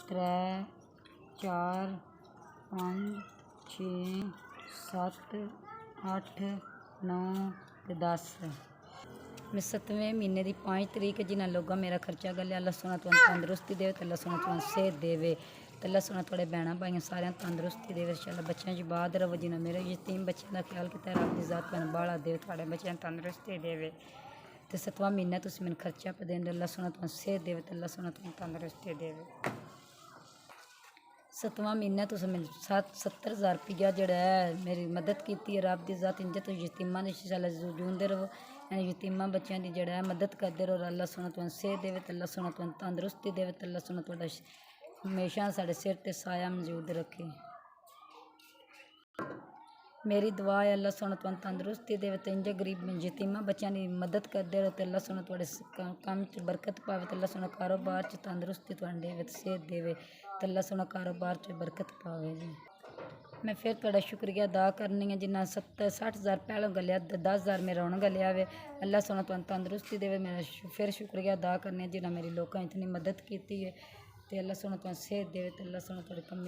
त्रै 4 5 6 7 8 9 ते 10। मैं 7वें महीने की 5 तरीक जिन्हें लोगों मेरा खर्चा गलिया। अल्लाह सोना तुहानू तंदुरुस्ती देवे, अल्लाह सोना तुहानू सेहत देवे, अल्लाह सोना थोड़े भैन भाइयों सारे तंदुरुस्ती देवे। इंशाअल्लाह बच्चों च बाद रवो, जिन्हें मेरे यतीम बच्चों का ख्याल किया, रब की जात तुहानू बाला देवे, थोड़े बच्चों तंदुरुस्ती देवे। तो 7वां महीना तुम मैंने खर्चा पे देंगे, अल्लाह सोना तुहानू सेहत देवे, अल्लाह सोना तुहानू तंदुरुस्ती देवे। 7वां महीना तुस मैंने 70,000 रुपया जड़ा है मेरी मदद की है। रब की जात इंज तुम यतीमां जूंदे रहो, यतीमां बच्चों की जड़ा है मदद करते रहो। अल्लाह सोना तुहानू सेहत देवे, अल्लाह सोना तुहानू तंदुरुस्ती देवे, अल्लाह सोना तुहाडा हमेशा साढ़े सिर ते साया मौजूद रखे। मेरी दुआ है अल्लाह सोना तुहानू तंदुरुस्ती देवे, तो इंज गरीब यतीमां बच्चों की मदद करते रहो, तो अल्लाह सोना तुहाडे कम च बरकत पावे, तो अल्लाह सोना कारोबार च तंदुरुस्ती तुहानू देवे, सेहत देवे, तो अल्लाह सोना कारोबार च बरकत पावे जी। मैं फिर थोड़ा शुक्रिया अदा करनी है, जिन्ना 60,000 पहलों गलिया, 10,000 मेरा हुण गलिया वे। अल्लाह सोना तुहानू तंदुरुस्ती देवे। मेरा फिर शुक्रिया अदा करनी है, जिन्हें मेरी लोगों इतनी मदद की है, तो अल्लाह सोना तुहानू सेहत देवे, तो अल्लाह सोना तुहाडे कम्म